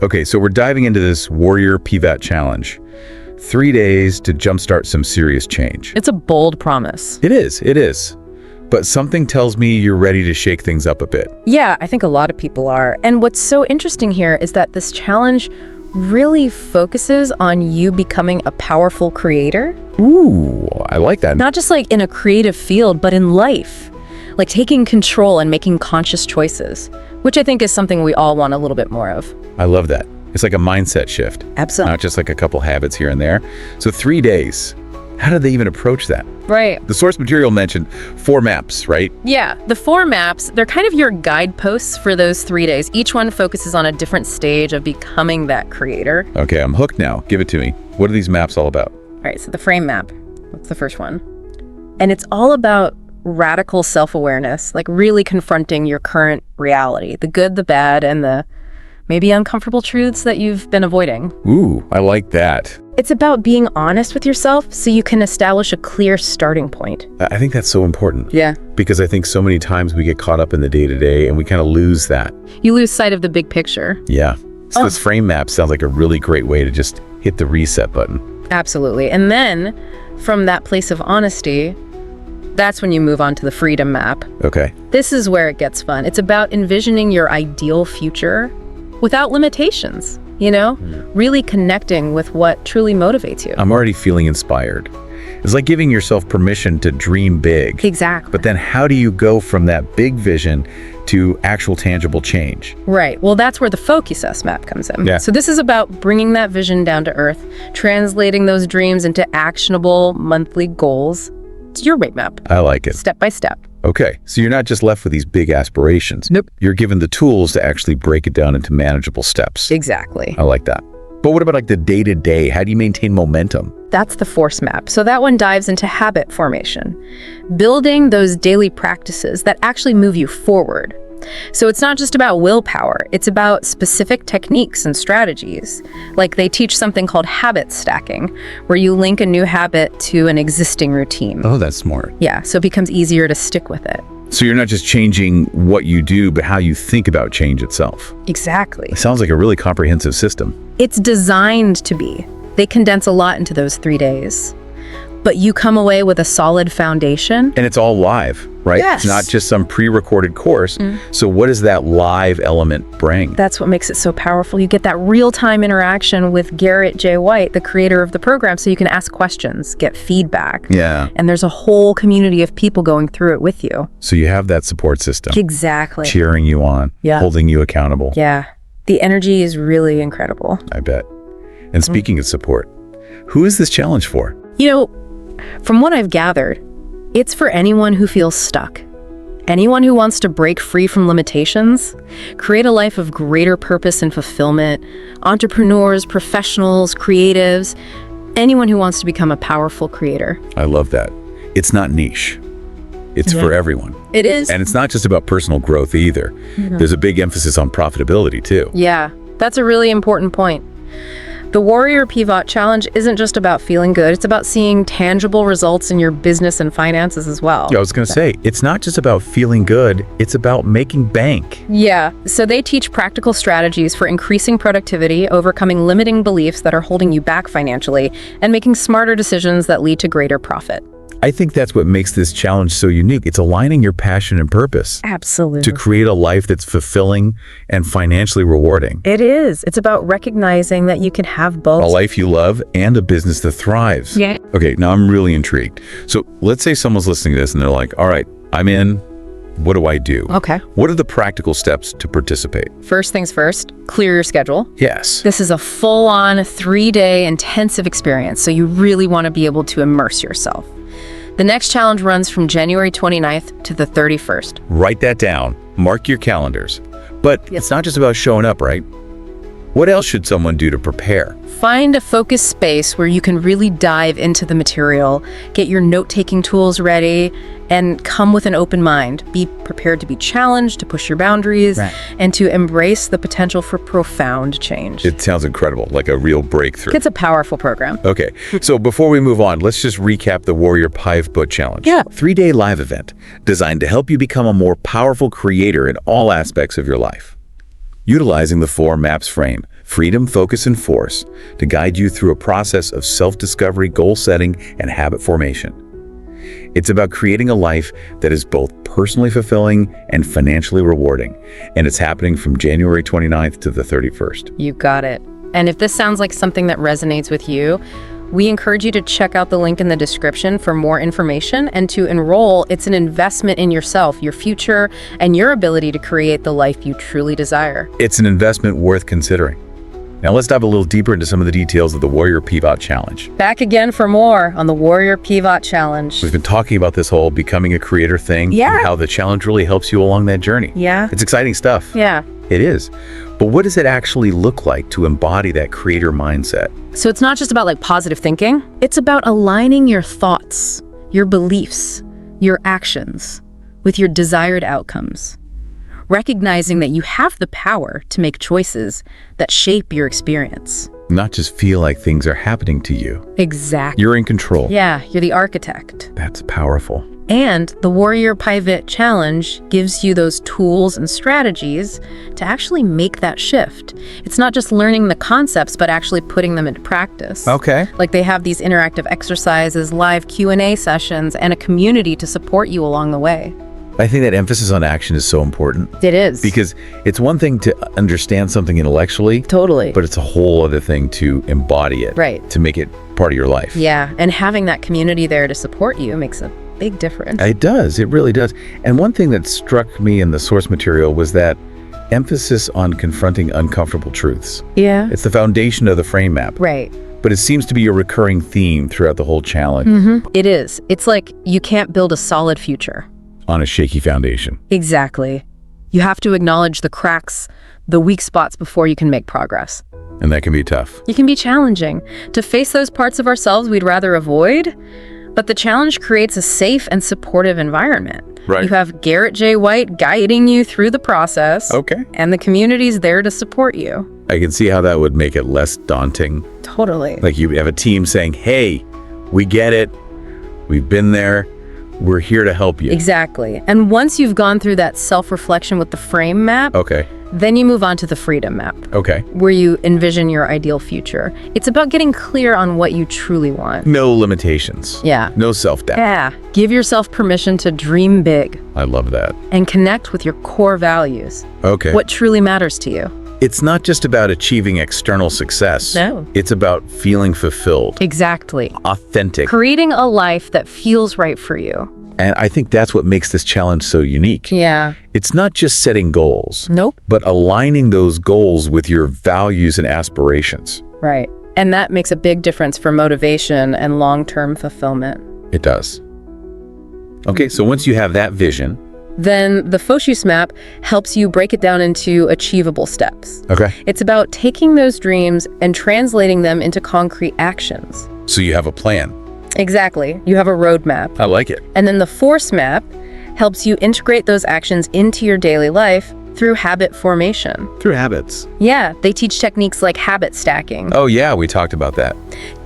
Okay, so we're diving into this Warrior PIVOT challenge. 3 days to jumpstart some serious change. It's a bold promise. It is. But something tells me you're ready to shake things up a bit. Yeah, I think a lot of people are. And what's so interesting here is that this challenge really focuses on you becoming a powerful creator. Ooh, I like that. Not just like in a creative field, but in life. Like taking control and making conscious choices, which I think is something we all want a little bit more of. I love that. It's like a mindset shift. Absolutely. Not just like a couple habits here and there. So 3 days, how did they even approach that? Right. The source material mentioned 4 maps, right? Yeah, the 4 maps, they're kind of your guideposts for those 3 days. Each one focuses on a different stage of becoming that creator. Okay, I'm hooked now. Give it to me. What are these maps all about? All right, so the frame map, that's the first one. And it's all about radical self-awareness, like really confronting your current reality, the good, the bad, and the maybe uncomfortable truths that you've been avoiding. Ooh, I like that. It's about being honest with yourself so you can establish a clear starting point. I think that's so important. Yeah. Because I think so many times we get caught up in the day-to-day and we kind of lose that. You lose sight of the big picture. Yeah. So this frame map sounds like a really great way to just hit the reset button. Absolutely. And then from that place of honesty, that's when you move on to the freedom map. Okay. This is where it gets fun. It's about envisioning your ideal future without limitations, you know? Really connecting with what truly motivates you. I'm already feeling inspired. It's like giving yourself permission to dream big. Exactly. But then how do you go from that big vision to actual tangible change? Right. Well, that's where the Focus map comes in. Yeah. So this is about bringing that vision down to earth, translating those dreams into actionable monthly goals. It's your roadmap. I like it. Step by step. Okay, so you're not just left with these big aspirations. Nope. You're given the tools to actually break it down into manageable steps. Exactly. I like that. But what about like the day-to-day? How do you maintain momentum? That's the force map. So that one dives into habit formation, building those daily practices that actually move you forward. So it's not just about willpower, it's about specific techniques and strategies. Like they teach something called habit stacking, where you link a new habit to an existing routine. Oh, that's smart. Yeah, so it becomes easier to stick with it. So you're not just changing what you do, but how you think about change itself. Exactly. It sounds like a really comprehensive system. It's designed to be. They condense a lot into those 3 days. But you come away with a solid foundation. And it's all live, right? Yes. It's not just some pre-recorded course. So what does that live element bring? That's what makes it so powerful. You get that real-time interaction with Garrett J. White, the creator of the program, so you can ask questions, get feedback. Yeah. And there's a whole community of people going through it with you. So you have that support system. Exactly. Cheering you on, Yeah. holding you accountable. Yeah. The energy is really incredible. I bet. And speaking of support, who is this challenge for? You know, from what I've gathered, it's for anyone who feels stuck. Anyone who wants to break free from limitations, create a life of greater purpose and fulfillment, entrepreneurs, professionals, creatives, anyone who wants to become a powerful creator. I love that. It's not niche. It's for everyone. It is. And it's not just about personal growth either. There's a big emphasis on profitability too. Yeah, that's a really important point. The Warrior PIVOT Challenge isn't just about feeling good, it's about seeing tangible results in your business and finances as well. Yeah, I was going to say, it's not just about feeling good, it's about making bank. Yeah, so they teach practical strategies for increasing productivity, overcoming limiting beliefs that are holding you back financially, and making smarter decisions that lead to greater profit. I think that's what makes this challenge so unique. It's aligning your passion and purpose Absolutely. to create a life that's fulfilling and financially rewarding. It is. It's about recognizing that you can have both. A life you love and a business that thrives. Yeah. Okay, now I'm really intrigued. So let's say someone's listening to this and they're like, all right, I'm in. What do I do? Okay. What are the practical steps to participate? First things first, clear your schedule. Yes. This is a full-on 3-day intensive experience, so you really want to be able to immerse yourself. The next challenge runs from January 29th to the 31st. Write that down. Mark your calendars. But it's not just about showing up, right? What else should someone do to prepare? Find a focused space where you can really dive into the material, get your note-taking tools ready, and come with an open mind. Be prepared to be challenged, to push your boundaries, and to embrace the potential for profound change. It sounds incredible, like a real breakthrough. It's a powerful program. Okay, so before we move on, let's just recap the Warrior PIVOTS Challenge. Yeah. 3-day live event designed to help you become a more powerful creator in all aspects of your life. Utilizing the 4 maps frame, freedom, focus, and force to guide you through a process of self-discovery, goal setting, and habit formation. It's about creating a life that is both personally fulfilling and financially rewarding, and it's happening from January 29th to the 31st. You got it. And if this sounds like something that resonates with you, we encourage you to check out the link in the description for more information and to enroll. It's an investment in yourself, your future, and your ability to create the life you truly desire. It's an investment worth considering. Now let's dive a little deeper into some of the details of the Warrior PIVOT Challenge. Back again for more on the Warrior PIVOT Challenge. We've been talking about this whole becoming a creator thing, Yeah. and how the challenge really helps you along that journey. Yeah. It's exciting stuff. Yeah. It is. But what does it actually look like to embody that creator mindset? So it's not just about like positive thinking. It's about aligning your thoughts, your beliefs, your actions with your desired outcomes. Recognizing that you have the power to make choices that shape your experience. Not just feel like things are happening to you. Exactly. You're in control. Yeah, you're the architect. That's powerful. And the Warrior PIVOT Challenge gives you those tools and strategies to actually make that shift. It's not just learning the concepts, but actually putting them into practice. Okay. Like they have these interactive exercises, live Q&A sessions, and a community to support you along the way. I think that emphasis on action is so important. It is. Because it's one thing to understand something intellectually, Totally. but it's a whole other thing to embody it. Right. To make it part of your life. Yeah, and having that community there to support you makes a big difference. It does. It really does. And one thing that struck me in the source material was that emphasis on confronting uncomfortable truths. Yeah. It's the foundation of the frame map. Right. But it seems to be a recurring theme throughout the whole challenge. It is. It's like you can't build a solid future. On a shaky foundation. Exactly. You have to acknowledge the cracks, the weak spots before you can make progress. And that can be tough. It can be challenging to face those parts of ourselves we'd rather avoid, but the challenge creates a safe and supportive environment. Right. You have Garrett J. White guiding you through the process. Okay. And the community's there to support you. I can see how that would make it less daunting. Totally. Like you have a team saying, hey, we get it. We've been there. We're here to help you. Exactly. And once you've gone through that self-reflection with the frame map, Okay. then you move on to the freedom map, Okay. where you envision your ideal future. It's about getting clear on what you truly want. No limitations. Yeah. No self-doubt. Yeah. Give yourself permission to dream big I love that. and connect with your core values. Okay. What truly matters to you. It's not just about achieving external success. No. It's about feeling fulfilled, Exactly. authentic. Creating a life that feels right for you. And I think that's what makes this challenge so unique. Yeah. It's not just setting goals, Nope. but aligning those goals with your values and aspirations. Right. And that makes a big difference for motivation and long-term fulfillment. It does. Okay, so once you have that vision, Then the Focus map helps you break it down into achievable steps. okay, It's about taking those dreams and translating them into concrete actions. so you have a plan. Exactly. You have a roadmap. I like it. And then the Force map helps you integrate those actions into your daily life through habit formation. Through habits. Yeah, they teach techniques like habit stacking Oh yeah, we talked about that.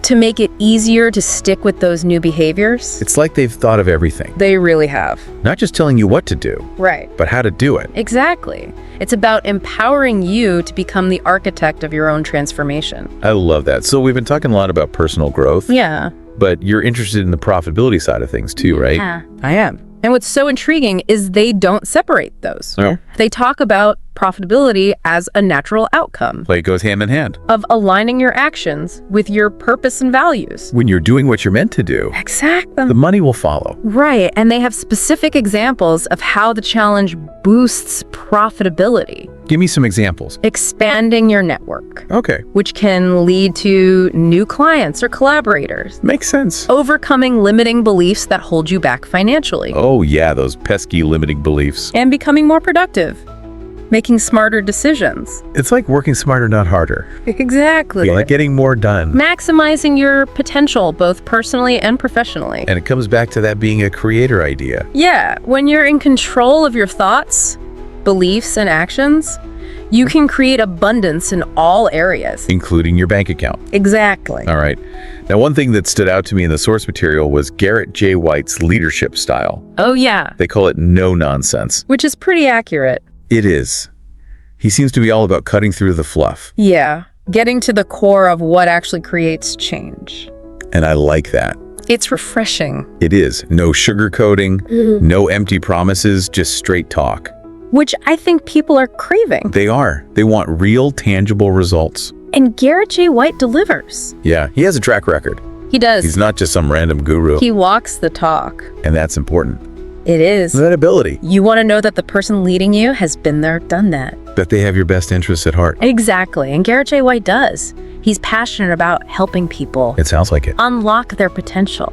to make it easier to stick with those new behaviors. It's like they've thought of everything. They really have. Not just telling you what to do, Right. but how to do it. Exactly. It's about empowering you to become the architect of your own transformation. I love that. So we've been talking a lot about personal growth, Yeah. but you're interested in the profitability side of things too, right? I am. And what's so intriguing is they don't separate those. No. They talk about profitability as a natural outcome Like it goes hand in hand. of aligning your actions with your purpose and values. When you're doing what you're meant to do, Exactly. the money will follow. Right. And they have specific examples of how the challenge boosts profitability, Give me some examples. expanding your network, Okay. which can lead to new clients or collaborators, Makes sense. overcoming limiting beliefs that hold you back financially, Oh yeah, those pesky limiting beliefs. and becoming more productive, making smarter decisions. It's like working smarter, not harder. Exactly. Like getting more done. Maximizing your potential, both personally and professionally. And it comes back to that being a creator idea. Yeah, when you're in control of your thoughts, beliefs, and actions, you can create abundance in all areas. Including your bank account. Exactly. All right. Now, one thing that stood out to me in the source material was Garrett J. White's leadership style. Oh, yeah, They call it no nonsense. which is pretty accurate. It is. He seems to be all about cutting through the fluff. Yeah, getting to the core of what actually creates change. And I like that. It's refreshing. It is. No sugarcoating, no empty promises, just straight talk. Which I think people are craving. They are. They want real, tangible results. And Garrett J. White delivers. Yeah, he has a track record. He does. He's not just some random guru. He walks the talk. And that's important. It is. That ability. You want to know that the person leading you has been there, done that. That they have your best interests at heart. Exactly. And Garrett J. White does. He's passionate about helping people It sounds like it. unlock their potential,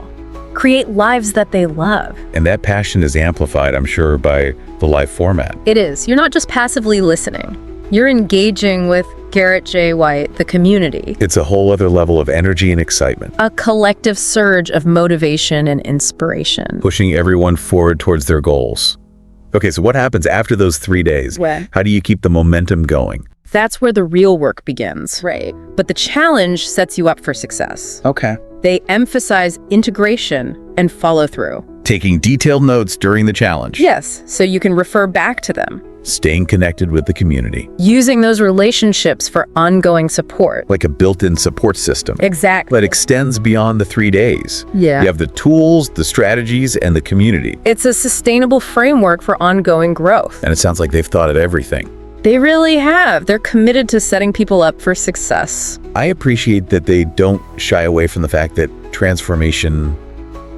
create lives that they love. And that passion is amplified, I'm sure, by the live format. It is. You're not just passively listening. You're engaging with Garrett J. White, the community. It's a whole other level of energy and excitement, A collective surge of motivation and inspiration. pushing everyone forward towards their goals. Okay, so what happens after those 3 days? When? How do you keep the momentum going? That's where the real work begins. Right. But the challenge sets you up for success. Okay. They emphasize integration and follow through. Taking detailed notes during the challenge. Yes, so you can refer back to them. Staying connected with the community. Using those relationships for ongoing support. Like a built-in support system Exactly. that extends beyond the 3 days. Yeah. You have the tools, the strategies, and the community. It's a sustainable framework for ongoing growth. And it sounds like they've thought of everything. They really have. They're committed to setting people up for success. I appreciate that they don't shy away from the fact that transformation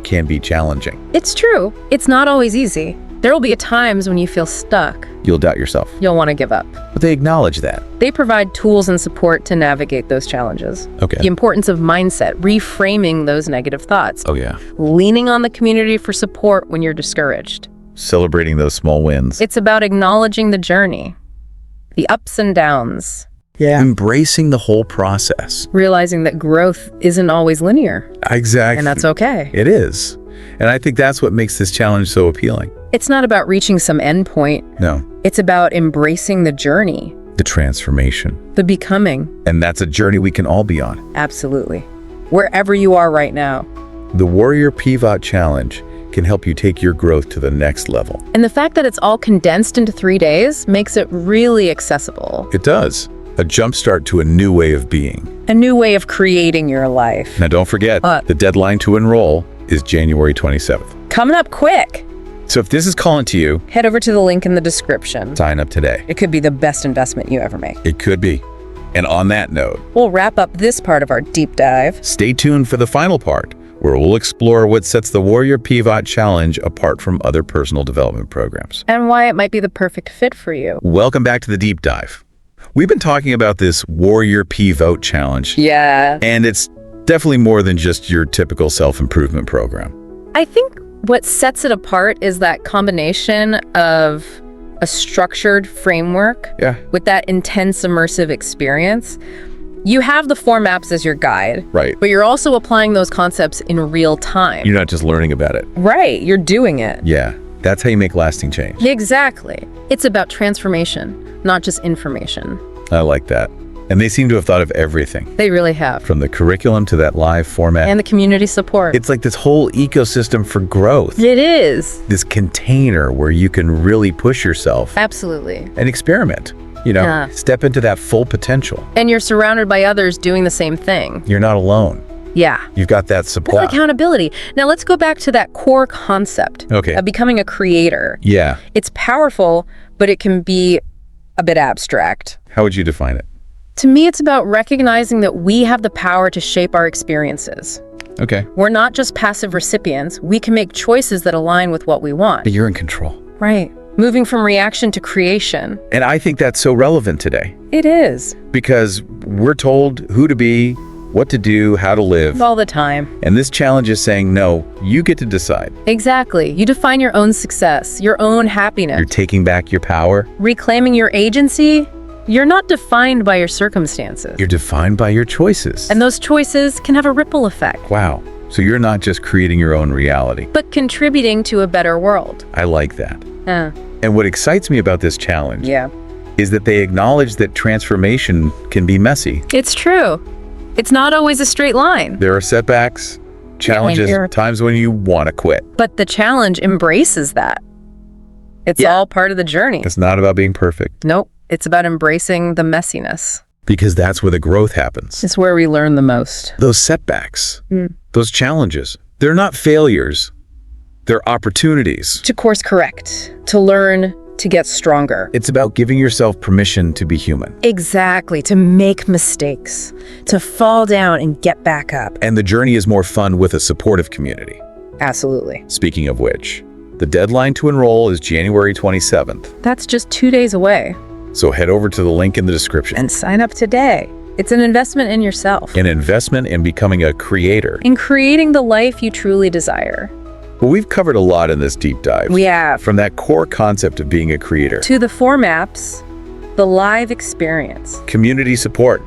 can be challenging. It's true. It's not always easy. There will be times when you feel stuck. You'll doubt yourself. You'll want to give up. But they acknowledge that. They provide tools and support to navigate those challenges. Okay. The importance of mindset, reframing those negative thoughts, Oh, yeah. leaning on the community for support when you're discouraged. Celebrating those small wins. It's about acknowledging the journey, the ups and downs, Embracing the whole process. realizing that growth isn't always linear, Exactly. and that's okay. It is. And I think that's what makes this challenge so appealing. It's not about reaching some endpoint. No, It's about embracing the journey, the transformation. the becoming. And that's a journey we can all be on. Absolutely. Wherever you are right now. The Warrior PIVOT Challenge can help you take your growth to the next level. And the fact that it's all condensed into 3 days makes it really accessible. It does. A jumpstart to a new way of being. A new way of creating your life. Now don't forget, What? the deadline to enroll is January 27th. Coming up quick. So if this is calling to you, Head over to the link in the description. sign up today. It could be the best investment you ever make. It could be. And on that note, We'll wrap up this part of our deep dive. stay tuned for the final part, where we'll explore what sets the Warrior PIVOT Challenge apart from other personal development programs. And why it might be the perfect fit for you. Welcome back to the deep dive. We've been talking about this Warrior PIVOT Challenge, Yeah. and it's definitely more than just your typical self-improvement program. I think what sets it apart is that combination of a structured framework Yeah. with that intense immersive experience. You have the 4 maps as your guide, Right. but you're also applying those concepts in real time. You're not just learning about it. Right, you're doing it. Yeah. That's how you make lasting change. Exactly. It's about transformation, not just information. I like that. And they seem to have thought of everything, They really have. from the curriculum to that live format. And the community support. It's like this whole ecosystem for growth. It is. This container where you can really push yourself Absolutely. and experiment. Yeah. Step into that full potential. And you're surrounded by others doing the same thing. You're not alone. Yeah. You've got that support. With accountability. Now let's go back to that core concept Okay. of becoming a creator. Yeah. It's powerful, but it can be a bit abstract. How would you define it? To me, it's about recognizing that we have the power to shape our experiences. Okay. We're not just passive recipients. We can make choices that align with what we want. But you're in control. Right. Moving from reaction to creation. And I think that's so relevant today It is. because we're told who to be, what to do, how to live. All the time. And this challenge is saying, no, you get to decide. Exactly. You define your own success, your own happiness. You're taking back your power. Reclaiming your agency. You're not defined by your circumstances. You're defined by your choices. And those choices can have a ripple effect, Wow. So you're not just creating your own reality. but contributing to a better world. I like that. Uh, And what excites me about this challenge yeah. is that they acknowledge that transformation can be messy. It's true. It's not always a straight line, There are setbacks, challenges, you're- times when you want to quit. but the challenge embraces that. It's Yeah. all part of the journey. It's not about being perfect. Nope. It's about embracing the messiness. Because that's where the growth happens. It's where we learn the most. Those setbacks, those challenges, they're not failures. They're opportunities. To course correct, to learn, to get stronger. It's about giving yourself permission to be human. Exactly, to make mistakes, to fall down and get back up. And the journey is more fun with a supportive community. Absolutely. Speaking of which, the deadline to enroll is January 27th. That's just 2 days away. So head over to the link in the description. And sign up today. It's an investment in yourself. An investment in becoming a creator. In creating the life you truly desire. Well, we've covered a lot in this deep dive. We have. From that core concept of being a creator. To the 4 maps, the live experience. Community support.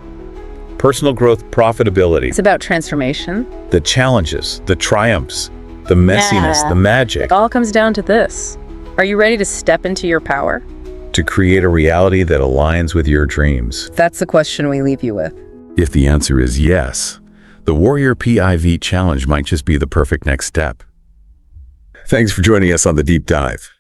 Personal growth, profitability. It's about transformation. The challenges, the triumphs, the messiness, the magic. It all comes down to this. Are you ready to step into your power? To create a reality that aligns with your dreams. That's the question we leave you with. If the answer is yes, the Warrior PIV Challenge might just be the perfect next step. Thanks for joining us on the deep dive.